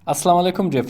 अस्सलाम वालेकुम dear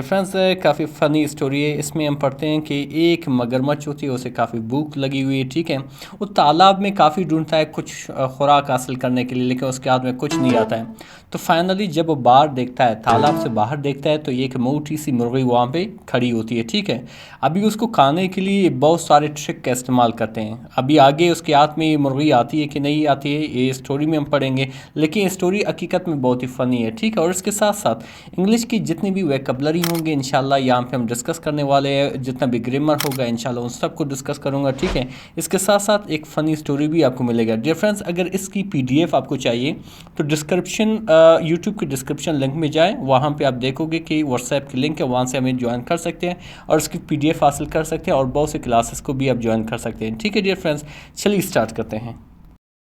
friends काफ़ी फ़नी स्टोरी है। इसमें हम पढ़ते हैं कि एक मगरमच्छ होती है, उसे काफ़ी भूख लगी हुई है। ठीक है, वो तालाब में काफ़ी ढूंढता है कुछ खुराक हासिल करने के लिए, लेकिन उसके हाथ में कुछ नहीं आता है। तो फाइनली जब वो बाहर देखता है, तालाब से बाहर देखता है, तो एक मोटी सी मुर्गी वहाँ पे खड़ी होती है। ठीक है, अभी उसको खाने के लिए बहुत सारे ट्रिक का इस्तेमाल करते हैं। अभी आगे उसके हाथ में ये मुर्गी आती है कि नहीं आती है, ये स्टोरी में हम पढ़ेंगे, लेकिन ये स्टोरी हकीकत में बहुत ही फ़नी है। ठीक है, और इसके साथ साथ इंग्लिश की जितनी भी वोकैबुलरी होंगे इंशाल्लाह यहाँ पे हम डिस्कस करने वाले हैं। जितना भी ग्रामर होगा इंशाल्लाह उन सबको डिस्कस करूँगा। ठीक है, इसके साथ साथ एक फ़नी स्टोरी भी आपको मिलेगा। डियर फ्रेंड्स, अगर इसकी पीडीएफ आपको चाहिए तो डिस्क्रिप्शन यूट्यूब के डिस्क्रिप्शन लिंक में जाएँ, वहाँ पर आप देखोगे कि व्हाट्सएप की लिंक है, वहाँ से हमें ज्वाइन कर सकते हैं और इसकी पीडीएफ हासिल कर सकते हैं और बहुत से क्लासेस को भी आप ज्वाइन कर सकते हैं। ठीक है डियर फ्रेंड्स, चलिए स्टार्ट करते हैं।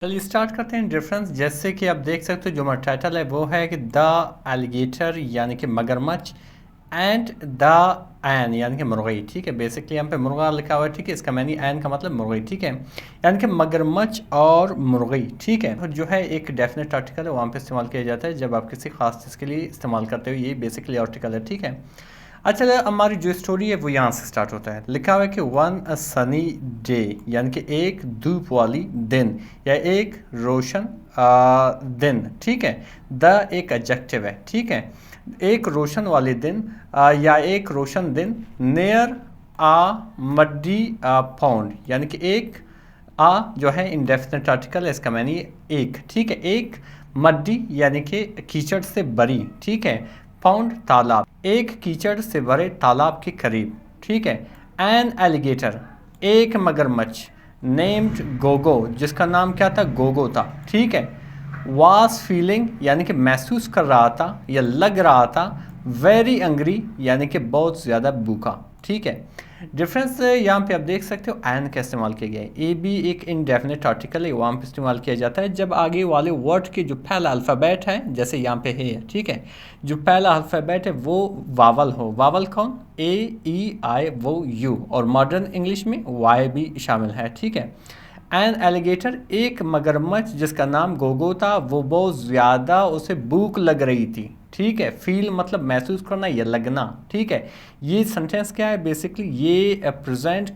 चलिए स्टार्ट करते हैं डिफरेंस। जैसे कि आप देख सकते हो जो हमारा टाइटल है वो है कि द एलिगेटर यानी कि मगरमच्छ एंड द एन यानी कि मुर्गी। ठीक है, बेसिकली यहाँ पे मुर्गा लिखा हुआ है। ठीक है, इसका मैंने एन का मतलब मुर्गी। ठीक है, यानी कि मगरमच्छ और मुर्गी। ठीक है, तो जो है एक डेफिनेट आर्टिकल है, वहाँ पे इस्तेमाल किया जाता है जब आप किसी खास चीज़ के लिए इस्तेमाल करते हो। ये बेसिकली आर्टिकल है। ठीक है, अच्छा, हमारी जो स्टोरी है वो यहाँ से स्टार्ट होता है। लिखा हुआ है कि वन अ सनी डे यानी कि एक धूप वाली दिन या एक रोशन दिन। ठीक है, द एक एडजेक्टिव है। ठीक है, एक रोशन वाले दिन या एक रोशन दिन नियर आ मड्डी पौंड यानी कि एक आ जो है इंडेफिनेट आर्टिकल है, इसका मैंने एक। ठीक है, एक मड्डी यानी कि कीचड़ से भरी। ठीक है, पाउंड तालाब, एक कीचड़ से भरे तालाब के करीब। ठीक है, एन एलिगेटर एक मगरमच्छ, नेम्ड गोगो जिसका नाम क्या था, गोगो था। ठीक है, वाज फीलिंग यानी कि महसूस कर रहा था या लग रहा था, वेरी एंग्री यानी कि बहुत ज़्यादा भूखा। ठीक है, डिफरेंस यहाँ पे आप देख सकते हो एन का इस्तेमाल किया गया है। ए भी एक इनडेफिनेट आर्टिकल है, वहाँ पे इस्तेमाल किया जाता है जब आगे वाले वर्ड के जो पहला अल्फ़ाबेट है, जैसे यहाँ पे है। ठीक है, जो पहला अल्फ़ाबेट है वो वावल हो। वावल कौन, ए ई आई वो यू, और मॉडर्न इंग्लिश में वाई भी शामिल है। ठीक है, एन एलिगेटर एक मगरमच्छ जिसका नाम गोगो था, वो बहुत ज़्यादा उसे भूख लग रही थी। ठीक है, फील मतलब महसूस करना या लगना। ठीक है, ये सेंटेंस क्या है, बेसिकली ये प्रेजेंट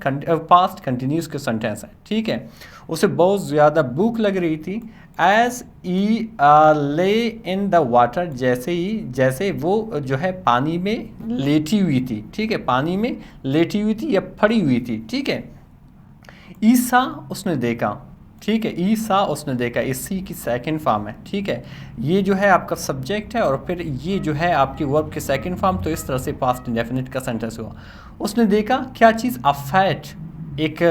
पास्ट कंटिन्यूस के सेंटेंस है। ठीक है, उसे बहुत ज़्यादा भूख लग रही थी। एज ई ले इन द वाटर जैसे वो जो है पानी में लेटी हुई थी। ठीक है, पानी में लेटी हुई थी या पड़ी हुई थी। ठीक है, ईसा उसने देखा। ठीक है, ईसा उसने देखा, इसी की सेकंड फॉर्म है। ठीक है, ये जो है आपका सब्जेक्ट है और फिर ये जो है आपकी वर्ब के सेकंड फॉर्म, तो इस तरह से पास्ट इंडेफिनिट का सेंटेंस हुआ। उसने देखा क्या चीज़, अ फैट एक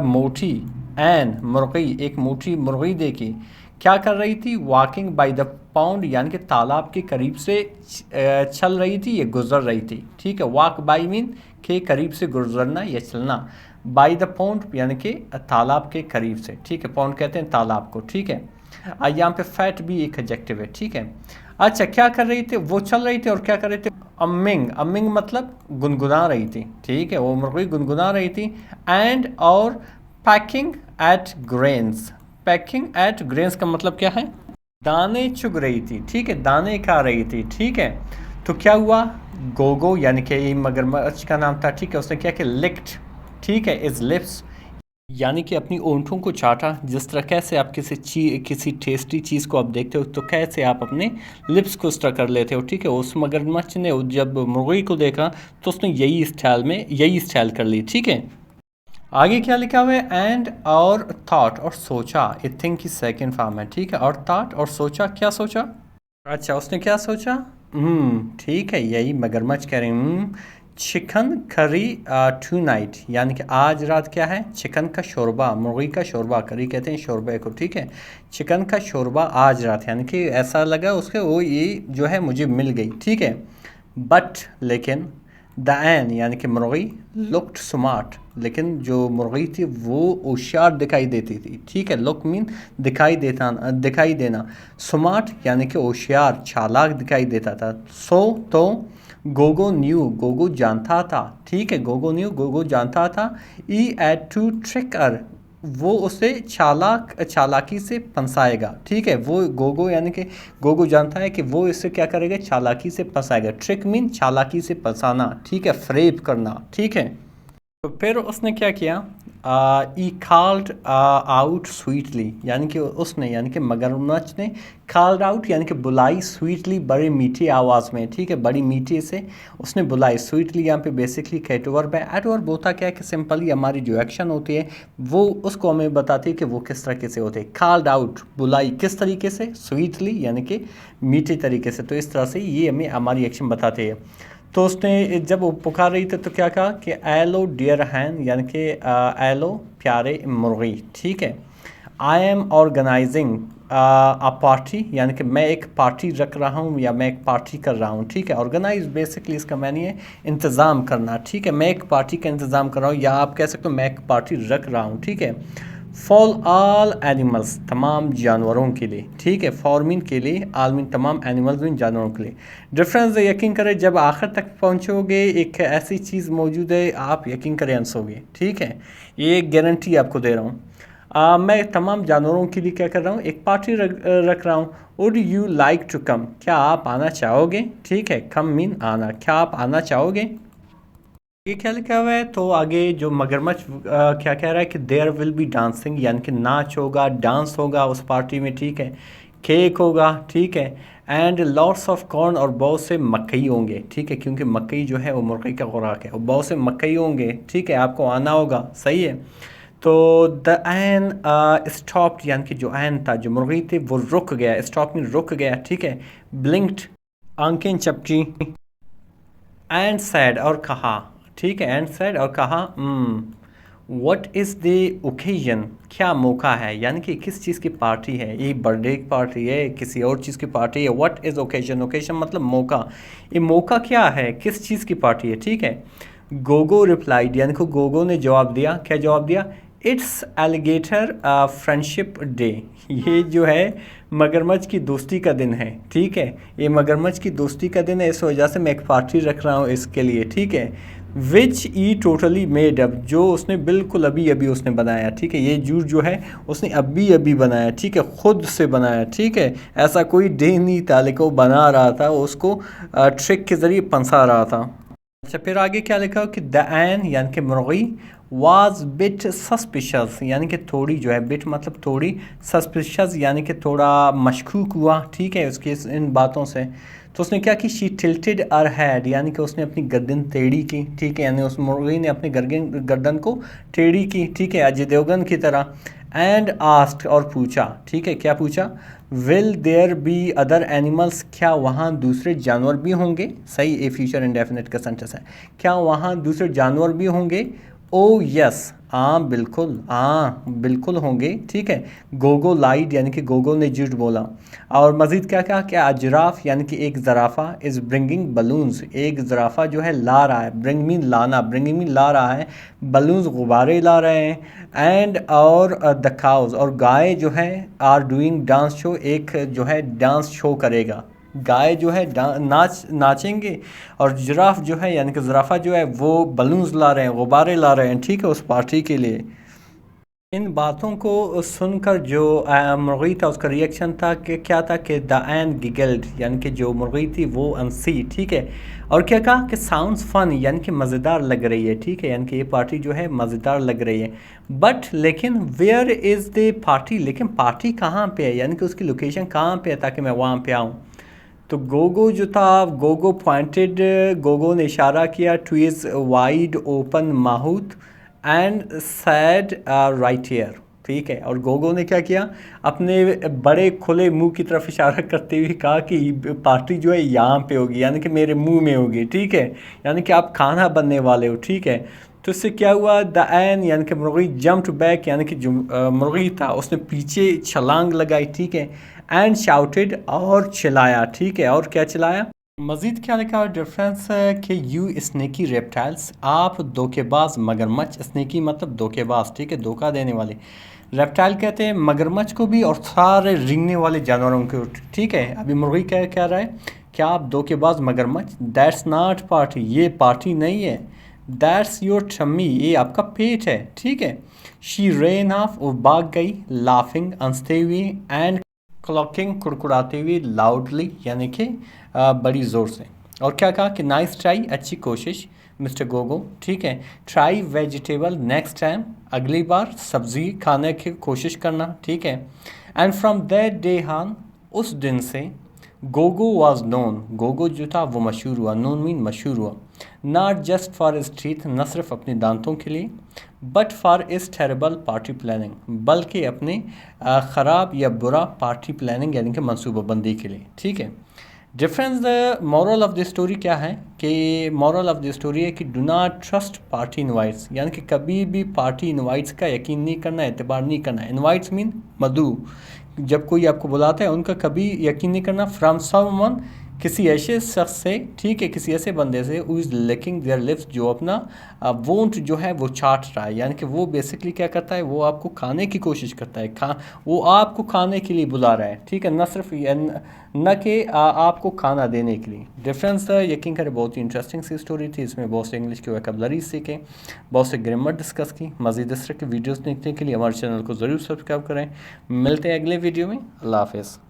मोटी, एन मुर्गी एक मोटी मुर्गी देखी। क्या कर रही थी, वॉकिंग बाय द पाउंड यानी कि तालाब के करीब से चल रही थी या गुजर रही थी। ठीक है, वॉक बाई मीन के करीब से गुजरना या चलना, बाई द पौंड यानी कि तालाब के करीब से। ठीक है, पौंड कहते हैं तालाब को। ठीक है, यहाँ पे फैट भी एक एडजेक्टिव है। ठीक है, अच्छा, क्या कर रही थी, वो चल रही थी और क्या कर रही थी, अमिंग। अमिंग मतलब गुनगुना रही थी। ठीक है, वो मुर्गी गुनगुना रही थी। एंड और pecking at grains, pecking at grains का मतलब क्या है, दाने चुग रही थी। ठीक है, दाने खा रही थी। ठीक है, तो क्या हुआ, गोगो यानी कि मगरमच्छ का नाम था। ठीक है, उसने क्या किया, लिक्ड। ठीक है, इज लिप्स यानी कि अपनी ओंठों को चाटा। जिस तरह कैसे आप किसी टेस्टी चीज़ को आप देखते हो तो कैसे आप अपने लिप्स को इस तरह कर लेते हो। ठीक है, उस मगरमच्छ ने जब मुर्गी को देखा तो उसने यही स्टाइल कर ली। ठीक है, आगे क्या लिखा हुआ है, एंड और थॉट और सोचा, आई थिंक की सेकेंड फॉर्म है। ठीक है, और थॉट और सोचा, क्या सोचा, अच्छा उसने क्या सोचा, ठीक है, यही मगरमच्छ कह रही हूँ। चिकन करी टू नाइट यानी कि आज रात क्या है, चिकन का शोरबा, मुर्गी का शोरबा, करी कहते हैं शोरबे को। ठीक है, चिकन का शोरबा आज रात, यानी कि ऐसा लगा उसके वो ये जो है मुझे मिल गई। ठीक है, बट लेकिन द एन यानी कि मुर्गी लुक्ड स्मार्ट, लेकिन जो मुर्गी थी वो होशियार दिखाई देती थी। ठीक है, लुक मीन दिखाई देना, स्मार्ट यानी कि होशियार चालाक दिखाई देता था। तो गोगो न्यू, गोगो जानता था। ठीक है, गोगो न्यू, गोगो जानता था। ई एड टू ट्रिक अर, वो उसे चालाकी से फंसाएगा, ठीक है। वो गोगो यानी कि गोगो जानता है कि वो इससे क्या करेगा, चालाकी से फंसाएगा। ट्रिक मीन चालाकी से फंसाना, ठीक है, फ्रेब करना, ठीक है। तो फिर उसने क्या किया, ई कॉल्ड आउट स्वीटली, यानी कि उसने यानी कि मगरमच्छ ने कॉल्ड आउट यानी कि बुलाई, स्वीटली बड़ी मीठी आवाज़ में, ठीक है, बड़ी मीठी से उसने बुलाई। स्वीटली यहाँ पे बेसिकली कैटवर्ब है। एडवर्ब होता क्या है कि सिंपली हमारी जो एक्शन होती है वो उसको हमें बताती है कि वो किस तरीके से होते हैं। कॉल्ड आउट बुलाई किस तरीके से, स्वीटली यानी कि मीठे तरीके से। तो इस तरह से ये हमें हमारी एक्शन बताते हैं। तो उसने जब वो पुकार रही थी तो क्या कहा कि एलो डियर हैन, यानी कि एलो प्यारे मुर्गी, ठीक है। I am organising a party, यानी कि मैं एक पार्टी रख रहा हूँ या मैं एक पार्टी कर रहा हूँ, ठीक है। ऑर्गेनाइज बेसिकली इसका मानी है इंतज़ाम करना, ठीक है। मैं एक पार्टी का इंतज़ाम कर रहा हूँ, या आप कह सकते हो मैं एक पार्टी रख रहा हूँ, ठीक है। फॉर ऑल एनिमल्स, तमाम जानवरों के लिए, ठीक है। फॉर मीन के लिए, आल मीन तमाम, एनिमल्स मीन जानवरों के लिए। डिफरेंस यकीन करें जब आखिर तक पहुंचोगे एक ऐसी चीज़ मौजूद है आप यकीन करें हंसोगे, ठीक है। ये गारंटी आपको दे रहा हूँ। मैं तमाम जानवरों के लिए क्या कर रहा हूँ, एक पार्टी रख रहा हूँ। Would you like to come, क्या आप आना चाहोगे, ठीक है। कम मीन आना, क्या आप आना चाहोगे। ये क्या लिखा हुआ है, तो आगे जो मगरमच्छ क्या कह रहा है कि देयर विल बी डांसिंग, यानी कि नाच होगा, डांस होगा उस पार्टी में, ठीक है। केक होगा, ठीक है। एंड लॉट्स ऑफ कॉर्न, और बहुत से मकई होंगे, ठीक है, क्योंकि मकई जो है वो मुर्गी का खुराक है। और बहुत से मकई होंगे, ठीक है, आपको आना होगा, सही है। तो द एन स्टॉप्ड, यानी कि जो एन था, जो मुर्गी थी, वो रुक गया। स्टॉप में रुक गया, ठीक है। ब्लिंक्ड, आंखें चपकी। एंड सैड, और कहा, ठीक है। एंड सैड, और कहा, व्हाट इज़ द ओकेजन, क्या मौका है, यानी कि किस चीज़ की पार्टी है, ये बर्थडे की पार्टी है, किसी और चीज़ की पार्टी है। व्हाट इज़ ओकेजन, ओकेजन मतलब मौका। ये मौका क्या है, किस चीज़ की पार्टी है, ठीक है। गोगो रिप्लाइड, यानी कि गोगो ने जवाब दिया, क्या जवाब दिया, इट्स एलिगेटर फ्रेंडशिप डे, ये जो है मगरमच्छ की दोस्ती का दिन है, ठीक है। ये मगरमच्छ की दोस्ती का दिन है, इस वजह से मैं एक पार्टी रख रहा हूँ इसके लिए, ठीक है। विच ई टोटली मेड अप, जो उसने बिल्कुल अभी अभी उसने बनाया, ठीक है। ये जूस जो है उसने अभी अभी बनाया, ठीक है, खुद से बनाया, ठीक है। ऐसा कोई डे नहीं था, लेकिन वो बना रहा था, उसको ट्रिक के ज़रिए फंसा रहा था। अच्छा, फिर आगे क्या लिखा कि द एन, यानी कि मुर्गी, वाज बिट सस्पिशस, यानी कि थोड़ी जो है, बिट मतलब थोड़ी, सस्पिशस यानी कि थोड़ा मशकूक हुआ, ठीक है, उसकी इन बातों से। तो उसने क्या की, शी टिल्टेड अर हैड, यानी कि उसने अपनी गर्दन टेढ़ी की, ठीक है, यानी उस मुर्गी ने अपनी गर्दन को टेढ़ी की, ठीक है, अजय देवगन की तरह। एंड आस्क्ड, और पूछा, ठीक है, क्या पूछा, will there be other animals, क्या वहाँ दूसरे जानवर भी होंगे, सही, ए फ्यूचर इंडेफिनिट का सेंटेंस है, क्या वहाँ दूसरे जानवर भी होंगे। ओ यस, हाँ बिल्कुल, हाँ बिल्कुल होंगे, ठीक है। गोगो लाइड, यानी कि गोगो ने झूठ बोला। और मज़ीद क्या कहा कि अजराफ, यानी कि एक ज़राफ़ा, इज़ ब्रिंगिंग बलून्स, एक ज़राफ़ा जो है ला रहा है, ब्रिंग मीन लाना, ब्रिंगिंग मीन ला रहा है, बलून्स गुब्बारे ला रहे हैं। एंड और द काउज, और गाय जो है, आर डूइंग डांस शो, एक जो है डांस शो करेगा, गाय जो है नाचेंगे। और जिराफ जो है, यानी कि ज़राफ़ा जो है, वो बलून्स ला रहे हैं, गुब्बारे ला रहे हैं, ठीक है, उस पार्टी के लिए। इन बातों को सुनकर जो मुर्गी था उसका रिएक्शन था कि क्या था कि द एन गिगल्ड, यानी कि जो मुर्गी थी वो हंसी, ठीक है। और क्या कहा कि साउंड्स फन, यानी कि मज़ेदार लग रही है, ठीक है, यानी कि ये पार्टी जो है मज़ेदार लग रही है। बट लेकिन वेयर इज़ द पार्टी, लेकिन पार्टी कहाँ पे है, यानी कि उसकी लोकेशन कहाँ पे है ताकि मैं वहाँ पे आऊँ। तो गोगो जो था, गोगो पॉइंटेड, गोगो ने इशारा किया two is wide open mouth and sad right here, ठीक है। और गोगो ने क्या किया, अपने बड़े खुले मुंह की तरफ इशारा करते हुए कहा कि पार्टी जो है यहाँ पे होगी, यानी कि मेरे मुंह में होगी, ठीक है, यानी कि आप खाना बनने वाले हो, ठीक है। तो इससे क्या हुआ, द एन, यानी कि मुर्गी, जम्प्ड बैक, यानी कि जो मुर्गी था उसने पीछे छलांग लगाई, ठीक है। एंड शाउटेड, और चिल्लाया, ठीक है। और क्या चिल्लाया, मज़ीद क्या लिखा है, डिफरेंस है कि यू स्नेकी रेप्टाइल्स, आप धोखेबाज मगरमच्छ, स्नेकी मतलब धोखेबाज, ठीक है, धोखा देने वाले। रेप्टाइल कहते हैं मगरमच्छ को भी और सारे रेंगने वाले जानवरों को, ठीक है। अभी मुर्गी क्या कह रहा है, क्या आप धोखेबाज मगरमच्छ, दैट्स नॉट पार्टी, ये पार्टी नहीं है। दैट्स योर टमी, ये आपका पेट है, ठीक है। शी रेन ऑफ, वो भाग गई, लाफिंग हंसते हुए, एंड क्लॉकिंग कुड़कुड़ाते हुए, लाउडली यानी कि बड़ी ज़ोर से। और क्या कहा कि नाइस ट्राई, अच्छी कोशिश मिस्टर गोगो, ठीक है। ट्राई वेजिटेबल नेक्स्ट टाइम, अगली बार सब्ज़ी खाने की कोशिश करना, ठीक है। And from that day on, उस दिन से गोगो वॉज नोन, गोगो जो था वो मशहूर हुआ, नोन मीन मशहूर हुआ, not just for is teeth, न सिर्फ अपने दांतों के लिए, but for is terrible party planning, बल्कि अपने ख़राब या बुरा पार्टी प्लानिंग यानी कि मनसूबाबंदी के लिए, ठीक है। Difference, the moral of the story क्या है कि मॉरल ऑफ द स्टोरी है कि do not trust party invites, यानी कि कभी भी पार्टी इनवाइट्स का यकीन नहीं करना, एतबार नहीं करना। इनवाइट्स मीन मधु, जब कोई आपको बुलाता है उनका कभी यकीन नहीं करना। फ्रॉम समवन, किसी ऐसे शख्स से, ठीक है, किसी ऐसे बंदे से who is licking their lips, जो अपना वोंट जो है वो चाट रहा है, यानी कि वो बेसिकली क्या करता है, वो आपको खाने की कोशिश करता है, वो आपको खाने के लिए बुला रहा है, ठीक है, न सिर्फ न कि आपको खाना देने के लिए। डिफरेंस यकीन करें बहुत ही इंटरेस्टिंग सी स्टोरी थी, इसमें बहुत से इंग्लिश की वोकैबुलरी सीखे, बहुत से ग्रामर डिस्कस की। मज़ीद इस तरह की वीडियोज़ देखने के लिए हमारे चैनल को ज़रूर सब्सक्राइब करें। मिलते हैं अगले वीडियो में, अल्लाह हाफ़िज़।